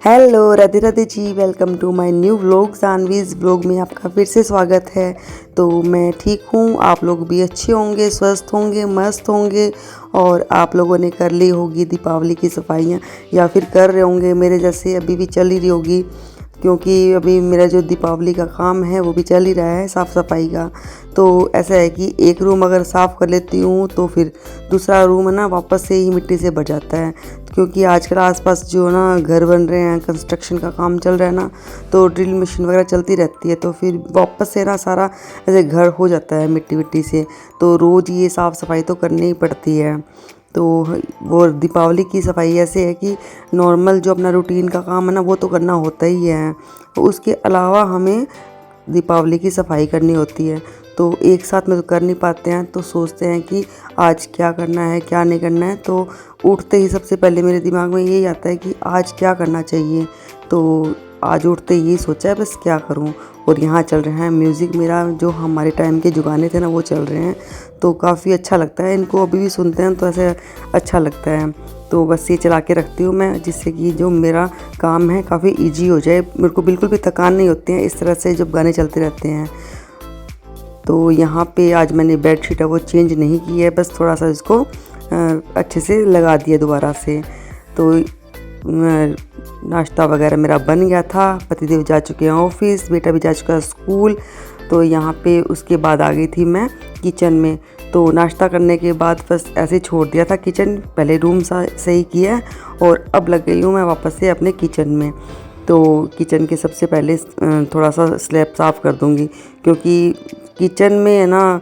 Hello Radhe Radhe ji, welcome to my new vlog. Jahnvi's vlog में आपका फिर से स्वागत है। तो मैं ठीक हूँ, आप लोग भी अच्छे होंगे, स्वस्थ होंगे, मस्त होंगे और आप लोगों ने कर ली होगी दीपावली की सफाइयाँ या फिर कर रहे होंगे मेरे जैसे, अभी भी चल ही रही होगी क्योंकि अभी मेरा जो दीपावली का काम है वो भी चल ही रहा है, साफ़ सफाई का। तो ऐसा है कि एक रूम अगर साफ़ कर लेती हूँ तो फिर दूसरा रूम है ना वापस से ही मिट्टी से भर जाता है, क्योंकि आजकल आसपास जो ना घर बन रहे हैं, कंस्ट्रक्शन का काम चल रहा है ना, तो ड्रिल मशीन वगैरह चलती रहती है, तो फिर वापस से ना सारा ऐसे घर हो जाता है मिट्टी विट्टी से। तो रोज़ ये साफ़ सफाई तो करनी ही पड़ती है। तो वो दीपावली की सफाई ऐसे है कि नॉर्मल जो अपना रूटीन का काम है ना वो तो करना होता ही है, उसके अलावा हमें दीपावली की सफाई करनी होती है। तो एक साथ में तो कर नहीं पाते हैं, तो सोचते हैं कि आज क्या करना है क्या नहीं करना है। तो उठते ही सबसे पहले मेरे दिमाग में यही आता है कि आज क्या करना चाहिए। तो आज उठते ही सोचा है बस क्या करूं। और यहाँ चल रहा है म्यूज़िक, मेरा जो हमारे टाइम के जो गाने थे ना वो चल रहे हैं, तो काफ़ी अच्छा लगता है। इनको अभी भी सुनते हैं तो ऐसे अच्छा लगता है। तो बस ये चला के रखती हूँ मैं, जिससे कि जो मेरा काम है काफ़ी ईजी हो जाए, मेरे को बिल्कुल भी थकान नहीं होती है इस तरह से जब गाने चलते रहते हैं। तो यहाँ पे आज मैंने बेडशीट है वो चेंज नहीं की है, बस थोड़ा सा इसको अच्छे से लगा दिया दोबारा से। तो नाश्ता वगैरह मेरा बन गया था, पतिदेव जा चुके हैं ऑफिस, बेटा भी जा चुका है स्कूल। तो यहाँ पे उसके बाद आ गई थी मैं किचन में। तो नाश्ता करने के बाद बस ऐसे ही छोड़ दिया था किचन, पहले रूम सही किया और अब लग गई हूँ मैं वापस से अपने किचन में। तो किचन के सबसे पहले थोड़ा सा स्लैब साफ़ कर दूँगी, क्योंकि किचन में है ना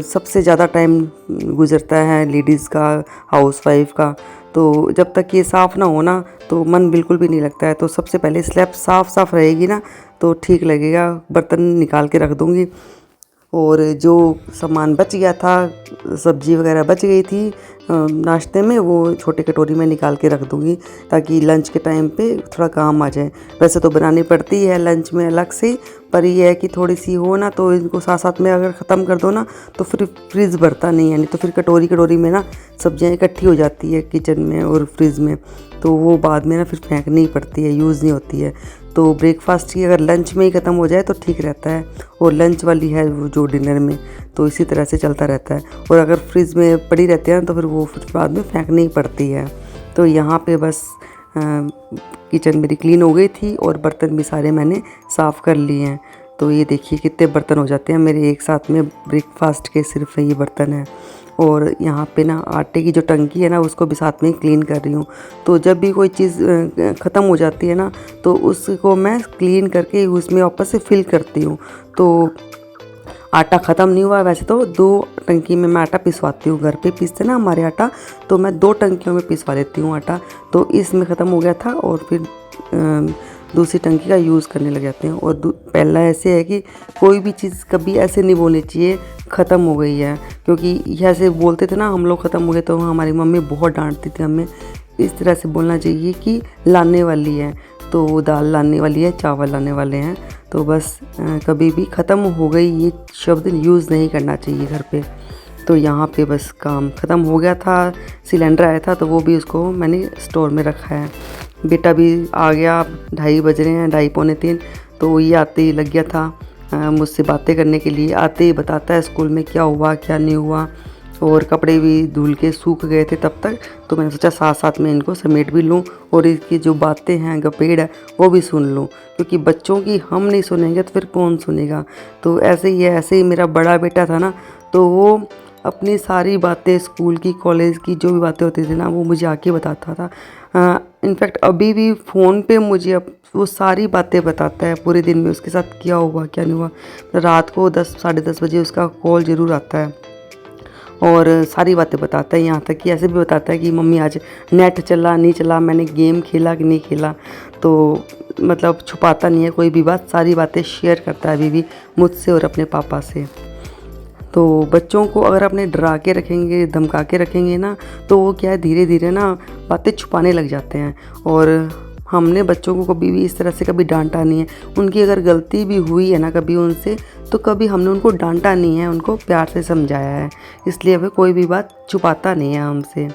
सबसे ज़्यादा टाइम गुजरता है लेडीज़ का, हाउसवाइफ का। तो जब तक ये साफ़ ना हो ना तो मन बिल्कुल भी नहीं लगता है। तो सबसे पहले स्लैब साफ़ रहेगी ना तो ठीक लगेगा। बर्तन निकाल के रख दूँगी और जो सामान बच गया था, सब्ज़ी वगैरह बच गई थी नाश्ते में, वो छोटे कटोरी में निकाल के रख दूँगी ताकि लंच के टाइम पे थोड़ा काम आ जाए। वैसे तो बनानी पड़ती है लंच में अलग से, पर ये है कि थोड़ी सी हो ना तो इनको साथ साथ में अगर ख़त्म कर दो ना तो फिर फ्रिज भरता नहीं है, नहीं तो फिर कटोरी कटोरी में ना सब्जियाँ इकट्ठी हो जाती है किचन में और फ्रिज में, तो वो बाद में ना फिर फेंकनी पड़ती है, यूज़ नहीं होती है। तो ब्रेकफास्ट की अगर लंच में ही ख़त्म हो जाए तो ठीक रहता है, और लंच वाली है वो जो डिनर में, तो इसी तरह से चलता रहता है। और अगर फ्रिज में पड़ी रहती है ना तो फिर वो फिर बाद में फेंकनी ही पड़ती है। तो यहाँ पे बस किचन मेरी क्लीन हो गई थी और बर्तन भी सारे मैंने साफ़ कर लिए हैं। तो ये देखिए कितने बर्तन हो जाते हैं मेरे एक साथ में, ब्रेकफास्ट के सिर्फ ये बर्तन हैं। और यहाँ पे ना आटे की जो टंकी है ना उसको भी साथ में क्लीन कर रही हूँ। तो जब भी कोई चीज़ ख़त्म हो जाती है ना तो उसको मैं क्लीन करके उसमें वापस से फिल करती हूँ। तो आटा ख़त्म नहीं हुआ, वैसे तो 2 टंकी में मैं आटा पिसवाती हूँ, घर पे पीसते ना हमारे आटा, तो मैं 2 टंकियों में पिसवा लेती हूँ आटा। तो इसमें ख़त्म हो गया था और फिर दूसरी टंकी का यूज़ करने लग जाते हैं। और पहला ऐसे है कि कोई भी चीज़ कभी ऐसे नहीं बोलनी चाहिए ख़त्म हो गई है, क्योंकि ऐसे बोलते थे ना हम लोग ख़त्म हो गए तो हमारी मम्मी बहुत डांटती थी हमें। इस तरह से बोलना चाहिए कि लाने वाली है, तो दाल लाने वाली है, चावल लाने वाले हैं। तो बस कभी भी ख़त्म हो गई ये शब्द यूज़ नहीं करना चाहिए घर पे। तो यहाँ पे बस काम ख़त्म हो गया था, सिलेंडर आया था तो वो भी उसको मैंने स्टोर में रखा है। बेटा भी आ गया, 2:30 बज रहे हैं, 2:30 पौने 3, तो ये आते ही लग गया था मुझसे बातें करने के लिए। आते ही बताता है स्कूल में क्या हुआ क्या नहीं हुआ, और कपड़े भी धुल के सूख गए थे तब तक, तो मैंने सोचा साथ साथ में इनको समेट भी लूँ और इसकी जो बातें हैं गपेड़ है वो भी सुन लूँ, क्योंकि बच्चों की हम नहीं सुनेंगे तो फिर कौन सुनेगा। तो ऐसे ही है, ऐसे ही मेरा बड़ा बेटा था ना, तो वो अपनी सारी बातें स्कूल की, कॉलेज की, जो भी बातें होती थी ना वो मुझे आके बताता था। इनफैक्ट अभी भी फ़ोन पे मुझे अब वो सारी बातें बताता है, पूरे दिन में उसके साथ क्या हुआ क्या नहीं हुआ। रात को 10 साढ़े 10 बजे उसका कॉल ज़रूर आता है और सारी बातें बताता है, यहाँ तक कि ऐसे भी बताता है कि मम्मी आज नेट चला नहीं चला, मैंने गेम खेला कि नहीं खेला। तो मतलब छुपाता नहीं है कोई भी बात, सारी बातें शेयर करता है अभी भी मुझसे और अपने पापा से। तो बच्चों को अगर अपने डरा के रखेंगे, धमका के रखेंगे ना, तो वो क्या है धीरे धीरे ना बातें छुपाने लग जाते हैं। और हमने बच्चों को कभी भी इस तरह से कभी डांटा नहीं है। उनकी अगर गलती भी हुई है ना कभी उनसे, तो कभी हमने उनको डांटा नहीं है, उनको प्यार से समझाया है। इसलिए वे कोई भी बात छुपाता नहीं है हमसे।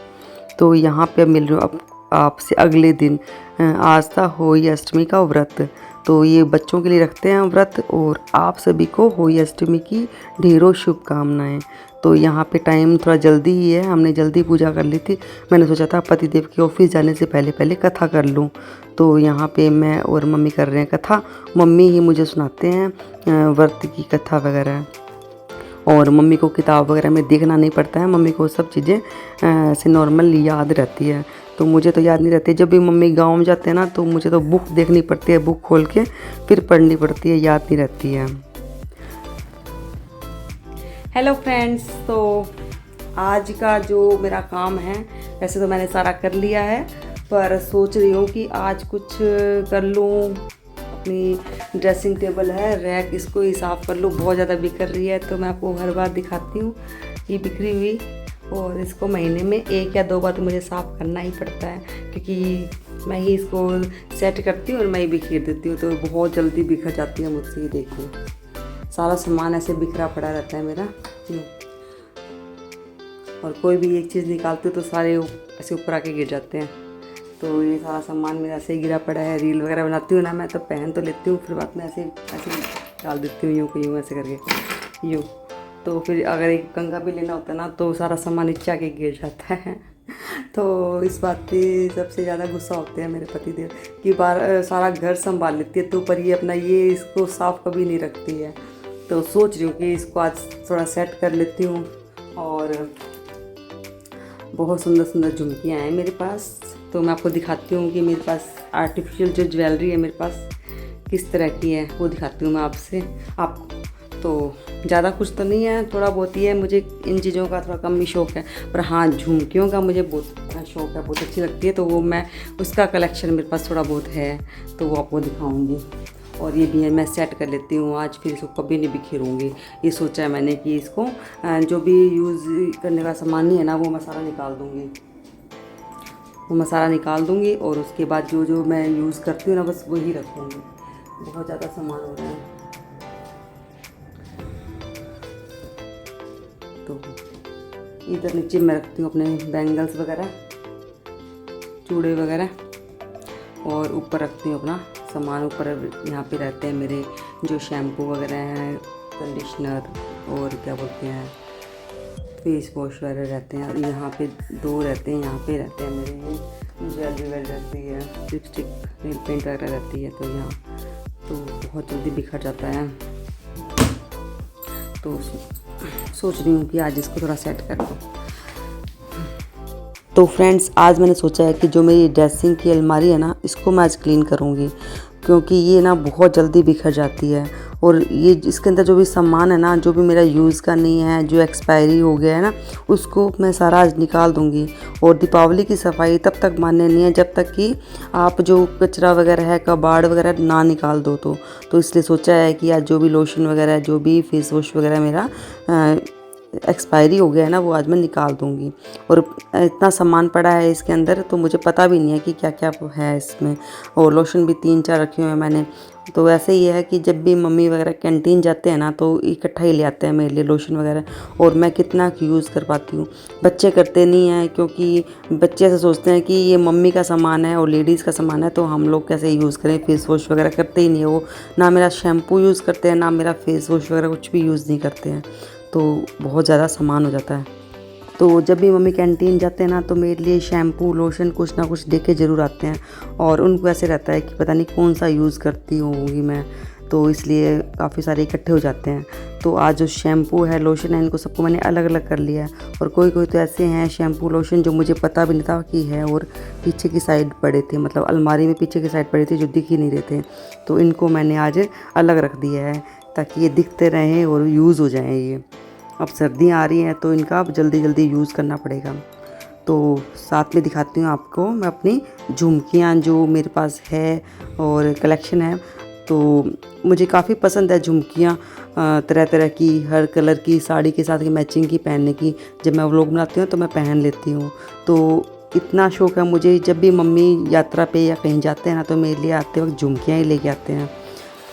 तो यहाँ पे मिल रही हूँ, अब आपसे अगले दिन आज था होली अष्टमी का व्रत। तो ये बच्चों के लिए रखते हैं व्रत, और आप सभी को होली अष्टमी की ढेरों शुभकामनाएं। तो यहाँ पे टाइम थोड़ा जल्दी ही है, हमने जल्दी पूजा कर ली थी। मैंने सोचा था पतिदेव के ऑफिस जाने से पहले पहले कथा कर लूँ। तो यहाँ पे मैं और मम्मी कर रहे हैं कथा। मम्मी ही मुझे सुनाते हैं व्रत की कथा वगैरह, और मम्मी को किताब वगैरह में देखना नहीं पड़ता है। मम्मी को सब चीज़ें ऐसे नॉर्मल याद रहती है, तो मुझे तो याद नहीं रहती। जब भी मम्मी गांव में जाते हैं ना, तो मुझे तो बुक देखनी पड़ती है, बुक खोल के फिर पढ़नी पड़ती है, याद नहीं रहती है। हेलो फ्रेंड्स, तो आज का जो मेरा काम है, वैसे तो मैंने सारा कर लिया है, पर सोच रही हूँ कि आज कुछ कर लूँ। अपनी ड्रेसिंग टेबल है, रैक, इसको ही साफ़ कर लूँ। बहुत ज़्यादा बिखर रही है, तो मैं आपको हर बार दिखाती हूँ ये बिखरी हुई, और इसको महीने में 1 या 2 बार तो मुझे साफ़ करना ही पड़ता है, क्योंकि मैं ही इसको सेट करती हूँ और मैं ही बिखेर देती हूँ, तो बहुत जल्दी बिखर जाती है मुझसे। ही देखिए, सारा सामान ऐसे बिखरा पड़ा रहता है मेरा, और कोई भी एक चीज़ निकालती हूँ तो सारे ऐसे ऊपर आके गिर जाते हैं। तो ये सारा सामान मेरा ऐसे ही गिरा पड़ा है। रील वगैरह बनाती हूँ ना मैं, तो पहन तो लेती हूँ, फिर बाद में ऐसे डाल देती हूँ यूँ को यूँ ऐसे करके यूँ। तो फिर अगर एक कंघा भी लेना होता है ना, तो सारा सामान नीचे आके गिर जाता है। तो इस बात पे सबसे ज़्यादा गुस्सा होते हैं मेरे पतिदेव कि बार सारा घर संभाल लेती है, तो पर ये अपना ये इसको साफ़ कभी नहीं रखती है। तो सोच रही हूँ कि इसको आज थोड़ा सेट कर लेती हूँ। और बहुत सुंदर सुंदर झुमकियाँ हैं मेरे पास, तो मैं आपको दिखाती हूँ कि मेरे पास आर्टिफिशियल जो ज्वेलरी है मेरे पास किस तरह की है, वो दिखाती हूँ मैं आपको। तो ज़्यादा कुछ तो नहीं है, थोड़ा बहुत ही है। मुझे इन चीज़ों का थोड़ा कम ही शौक़ है, पर हाँ, झुमकियों का मुझे बहुत शौक़ है, बहुत अच्छी लगती है। तो वो मैं उसका कलेक्शन मेरे पास थोड़ा बहुत है, तो वो आपको दिखाऊँगी। और ये भी है, मैं सेट कर लेती हूँ आज, फिर इसको कभी नहीं बिखेरूँगी। ये सोचा है मैंने कि इसको जो भी यूज़ करने का सामान नहीं है ना, वो मैं सारा निकाल दूँगी। वो मसाला निकाल दूँगी, और उसके बाद जो जो मैं यूज़ करती हूँ ना, बस वही रखूँगी। बहुत ज़्यादा सामान हो रहा है। तो इधर नीचे मैं रखती हूँ अपने बैंगल्स वगैरह, चूड़े वगैरह, और ऊपर रखती हूँ अपना सामान। ऊपर यहाँ पे रहते हैं मेरे जो शैम्पू वगैरह हैं, कंडीशनर, और क्या बोलते हैं, फेस वॉश वगैरह रहते हैं। और यहाँ पे 2 रहते हैं, यहाँ पे रहते हैं मेरे ज्वेलरी वगैरह रहती है, लिपस्टिक, नेल पेंट वगैरह रहती है। तो यहाँ तो बहुत जल्दी बिखर जाता है, तो सोच रही हूँ कि आज इसको थोड़ा सेट कर दूँ। तो फ्रेंड्स, आज मैंने सोचा है कि जो मेरी ड्रेसिंग की अलमारी है ना, इसको मैं आज क्लीन करूँगी, क्योंकि ये ना बहुत जल्दी बिखर जाती है। और ये इसके अंदर जो भी सामान है ना, जो भी मेरा यूज़ का नहीं है, जो एक्सपायरी हो गया है ना, उसको मैं सारा आज निकाल दूँगी। और दीपावली की सफाई तब तक मान्य नहीं है जब तक कि आप जो कचरा वगैरह है, कबाड़ वगैरह ना निकाल दो। तो इसलिए सोचा है कि आज जो भी लोशन वगैरह, जो भी फेस वॉश वगैरह मेरा एक्सपायरी हो गया है ना, वो आज मैं निकाल दूँगी। और इतना सामान पड़ा है इसके अंदर, तो मुझे पता भी नहीं है कि क्या क्या है इसमें। और लोशन भी 3-4 रखे हुए हैं मैंने। तो वैसे ही है कि जब भी मम्मी वगैरह कैंटीन जाते हैं ना, तो इकट्ठा ही ले आते हैं मेरे लिए लोशन वगैरह, और मैं कितना यूज़ कर पाती हूँ। बच्चे करते नहीं हैं, क्योंकि बच्चे ऐसे सोचते हैं कि ये मम्मी का सामान है और लेडीज़ का सामान है, तो हम लोग कैसे यूज़ करें। फेस वॉश वगैरह करते ही नहीं है वो, ना मेरा शैम्पू यूज़ करते हैं, ना मेरा फेस वॉश वगैरह कुछ भी यूज़ नहीं करते हैं। तो बहुत ज़्यादा सामान हो जाता है। तो जब भी मम्मी कैंटीन जाते हैं ना, तो मेरे लिए शैम्पू, लोशन कुछ ना कुछ देके ज़रूर आते हैं, और उनको ऐसे रहता है कि पता नहीं कौन सा यूज़ करती होंगी मैं, तो इसलिए काफ़ी सारे इकट्ठे हो जाते हैं। तो आज जो शैम्पू है, लोशन है, इनको सबको मैंने अलग अलग कर लिया है। और कोई कोई तो ऐसे हैं शैम्पू लोशन जो मुझे पता भी नहीं था कि है, और पीछे की साइड पड़े थे, मतलब अलमारी में पीछे की साइड पड़े थे, जो दिख ही नहीं रहे थे। तो इनको मैंने आज अलग रख दिया है, ताकि ये दिखते रहें और यूज़ हो जाएँ ये। अब सर्दियाँ आ रही हैं, तो इनका अब जल्दी जल्दी यूज़ करना पड़ेगा। तो साथ में दिखाती हूँ आपको मैं अपनी झुमकियाँ जो मेरे पास है और कलेक्शन है। तो मुझे काफ़ी पसंद है झुमकियाँ, तरह तरह की, हर कलर की, साड़ी के साथ की मैचिंग की पहनने की। जब मैं व्लॉग बनाती हूँ तो मैं पहन लेती हूँ। तो इतना शौक़ है मुझे, जब भी मम्मी यात्रा पे या कहीं जाते हैं ना, तो मेरे लिए आते वक्त झुमकियाँ ही लेके आते हैं।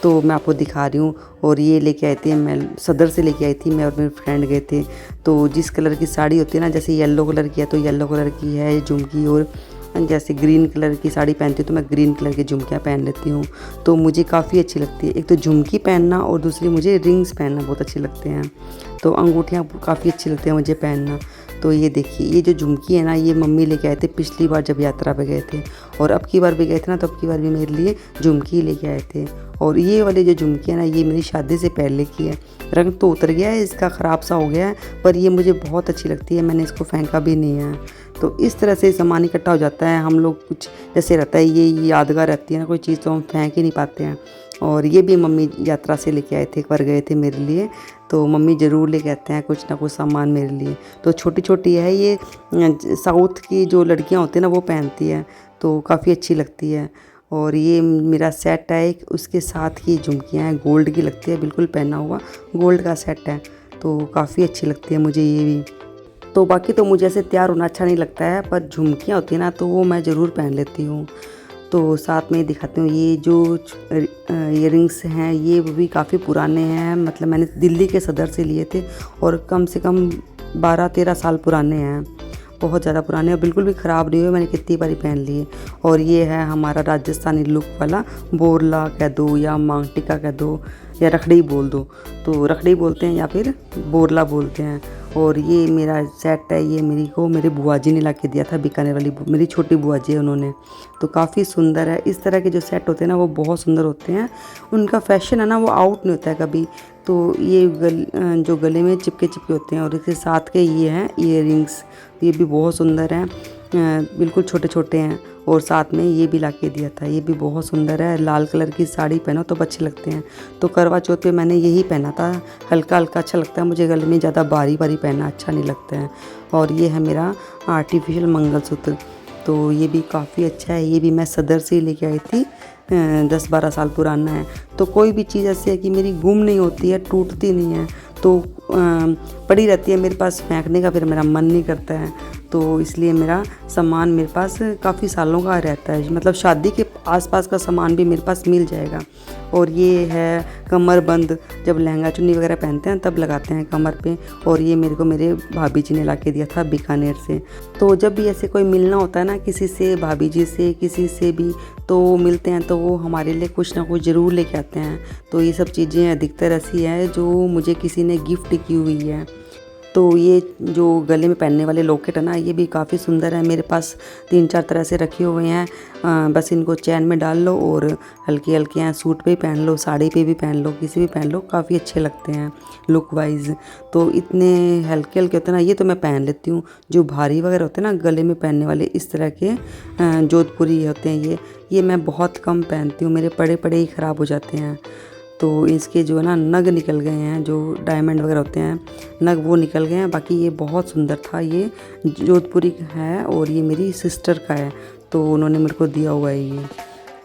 तो मैं आपको दिखा रही हूँ। और ये लेके आई थी, मैं सदर से लेके आई थी, मैं और मेरे फ्रेंड गए थे। तो जिस कलर की साड़ी होती है ना, जैसे येलो कलर की है तो येलो कलर की है झुमकी, और जैसे ग्रीन कलर की साड़ी पहनती हूँ तो मैं ग्रीन कलर की झुमकियाँ पहन लेती हूँ, तो मुझे काफ़ी अच्छी लगती है। एक तो झुमकी पहनना और दूसरी मुझे रिंग्स पहनना बहुत अच्छे लगते हैं, तो अंगूठियाँ काफ़ी अच्छी लगती हैं मुझे पहनना। तो ये देखिए, ये जो झुमकी है ना, ये मम्मी लेके आए थे पिछली बार जब यात्रा पे गए थे, और अब की बार भी गए थे ना, तो अब की बार भी मेरे लिए झुमकी लेके आए थे। और ये वाली जो झुमकी है ना, ये मेरी शादी से पहले की है। रंग तो उतर गया है इसका, ख़राब सा हो गया है, पर ये मुझे बहुत अच्छी लगती है, मैंने इसको फेंका भी नहीं है। तो इस तरह से सामान इकट्ठा हो जाता है, हम लोग कुछ जैसे रहता है, ये यादगार रहती है ना कोई चीज़, तो हम फेंक ही नहीं पाते हैं। और ये भी मम्मी यात्रा से लेके आए थे, एक बार गए थे मेरे लिए, तो मम्मी ज़रूर लेके आते हैं कुछ ना कुछ सामान मेरे लिए। तो छोटी छोटी है ये, साउथ की जो लड़कियां होती हैं ना वो पहनती है, तो काफ़ी अच्छी लगती है। और ये मेरा सेट है एक, उसके साथ ही झुमकियाँ हैं, गोल्ड की लगती है, बिल्कुल पहना हुआ गोल्ड का सेट है, तो काफ़ी अच्छी लगती है मुझे ये भी। तो बाकी तो मुझे ऐसे तैयार होना अच्छा नहीं लगता है, पर झुमकियाँ होती हैं ना तो वो मैं ज़रूर पहन लेती हूँ। तो साथ में दिखाती हूँ, ये जो इयररिंग्स हैं ये भी काफ़ी पुराने हैं, मतलब मैंने दिल्ली के सदर से लिए थे, और कम से कम 12-13 साल पुराने हैं, बहुत ज़्यादा पुराने और बिल्कुल भी ख़राब नहीं हुए, मैंने कितनी बारी पहन लिए। और ये है हमारा राजस्थानी लुक वाला बोरला कह दो या मांग टिका कह दो या रखड़ी बोल दो, तो रखड़ी बोलते हैं या फिर बोरला बोलते हैं। और ये मेरा सेट है, ये मेरी बुआ जी ने ला के दिया था, बीकानेर वाली मेरी छोटी बुआ जी है उन्होंने, तो काफ़ी सुंदर है। इस तरह के जो सेट होते हैं ना वो बहुत सुंदर होते हैं, उनका फैशन है ना वो आउट नहीं होता है कभी। तो ये जो गले में चिपके चिपके होते हैं, और इसके साथ के ये हैं ईयररिंग्स, ये भी बहुत सुंदर हैं, बिल्कुल छोटे छोटे हैं। और साथ में ये भी ला के दिया था, ये भी बहुत सुंदर है, लाल कलर की साड़ी पहनो तो अच्छे लगते हैं। तो करवा चौथ पे मैंने यही पहना था, हल्का हल्का अच्छा लगता है मुझे, गले में ज़्यादा भारी भारी पहनना अच्छा नहीं लगता है। और ये है मेरा आर्टिफिशियल मंगलसूत्र, तो ये भी काफ़ी अच्छा है, ये भी मैं सदर से ही लेके आई थी, 10-12 साल पुराना है। तो कोई भी चीज़ ऐसी है कि मेरी गुम नहीं होती है, टूटती नहीं है, तो पड़ी रहती है मेरे पास, फेंकने का फिर मेरा मन नहीं करता है, तो इसलिए मेरा सामान मेरे पास काफ़ी सालों का रहता है, मतलब शादी के आसपास का सामान भी मेरे पास मिल जाएगा। और ये है कमरबंद, जब लहंगा चुन्नी वगैरह पहनते हैं तब लगाते हैं कमर पे, और ये मेरे को मेरे भाभी जी ने ला के दिया था बीकानेर से। तो जब भी ऐसे कोई मिलना होता है ना किसी से, भाभी जी से किसी से भी, तो मिलते हैं तो वो हमारे लिए कुछ ना कुछ ज़रूर लेके आते हैं। तो ये सब चीज़ें अधिकतर ऐसी है जो मुझे किसी ने गिफ्ट की हुई है। तो ये जो गले में पहनने वाले लॉकेट है ना, ये भी काफ़ी सुंदर है, मेरे पास 3-4 तरह से रखे हुए हैं। बस इनको चैन में डाल लो और हल्के हल्के हैं, सूट पे पहन लो, साड़ी पे भी पहन लो, किसी भी पहन लो, काफ़ी अच्छे लगते हैं लुक वाइज। तो इतने हल्के हल्के होते हैं ना, ये तो मैं पहन लेती हूँ। जो भारी वगैरह होते हैं ना गले में पहनने वाले, इस तरह के जोधपुरी होते हैं, ये मैं बहुत कम पहनती हूँ, मेरे पड़े पड़े ही ख़राब हो जाते हैं। तो इसके जो है ना नग निकल गए हैं, जो डायमंड वगैरह होते हैं नग, वो निकल गए हैं। बाकी ये बहुत सुंदर था, ये जोधपुरी है और ये मेरी सिस्टर का है, तो उन्होंने मेरे को दिया हुआ है ये।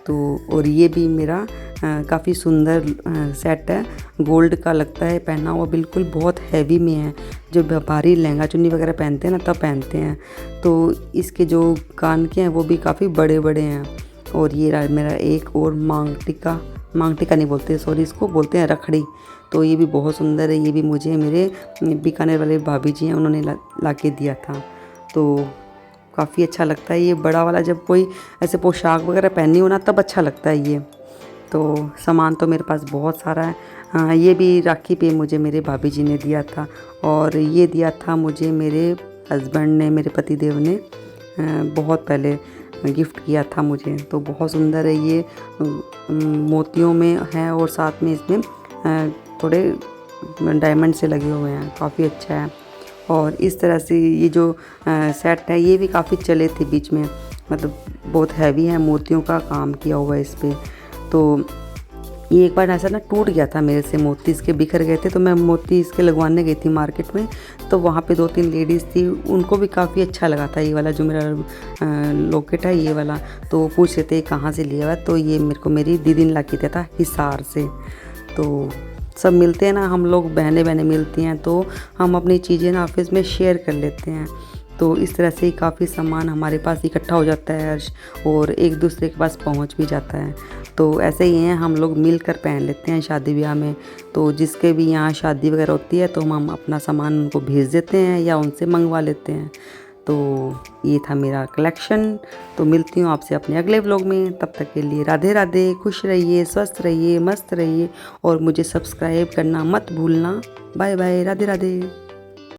तो और ये भी मेरा काफ़ी सुंदर सेट है, गोल्ड का लगता है पहना हुआ, बिल्कुल बहुत हैवी में है, जो भारी लहंगा चुन्नी वगैरह पहनते हैं ना तब पहनते हैं। तो इसके जो कान के हैं वो भी काफ़ी बड़े बड़े हैं। और ये रहा मेरा एक और मांग टिक्का नहीं बोलते, सॉरी, इसको बोलते हैं रखड़ी। तो ये भी बहुत सुंदर है, ये भी मुझे मेरे बीकानेर वाले भाभी जी हैं उन्होंने ला के दिया था, तो काफ़ी अच्छा लगता है ये बड़ा वाला। जब कोई ऐसे पोशाक वगैरह पहनी हो ना तब अच्छा लगता है ये। तो सामान तो मेरे पास बहुत सारा है। हाँ, ये भी राखी पे मुझे मेरे भाभी जी ने दिया था, और ये दिया था मुझे मेरे हस्बैंड ने, मेरे पतिदेव ने बहुत पहले गिफ्ट किया था मुझे। तो बहुत सुंदर है ये, मोतियों में है और साथ में इसमें थोड़े डायमंड से लगे हुए हैं, काफ़ी अच्छा है। और इस तरह से ये जो सेट है ये भी काफ़ी चले थे बीच में, मतलब बहुत हैवी है, मोतियों का काम किया हुआ है इस पर। तो ये एक बार ऐसा ना टूट गया था मेरे से, मोती इसके बिखर गए थे, तो मैं मोती इसके लगवाने गई थी मार्केट में, तो वहाँ पे 2-3 लेडीज़ थी, उनको भी काफ़ी अच्छा लगा था ये वाला जो मेरा लॉकेट है ये वाला। तो वो पूछ रहे थे कहाँ से लिया हुआ, तो ये मेरे को मेरी दीदी ने ला के दिया था हिसार से। तो सब मिलते हैं ना हम लोग, बहनें बहनें मिलती हैं, तो हम अपनी चीज़ें ना ऑफिस में शेयर कर लेते हैं। तो इस तरह से ही काफ़ी सामान हमारे पास इकट्ठा हो जाता है और एक दूसरे के पास पहुंच भी जाता है। तो ऐसे ही हैं, हम लोग मिलकर पहन लेते हैं शादी ब्याह में। तो जिसके भी यहाँ शादी वगैरह होती है तो हम अपना सामान उनको भेज देते हैं या उनसे मंगवा लेते हैं। तो ये था मेरा कलेक्शन। तो मिलती हूँ आपसे अपने अगले व्लॉग में, तब तक के लिए राधे राधे, खुश रहिए, स्वस्थ रहिए, मस्त रहिए और मुझे सब्सक्राइब करना मत भूलना। Bye bye, Radhe Radhe.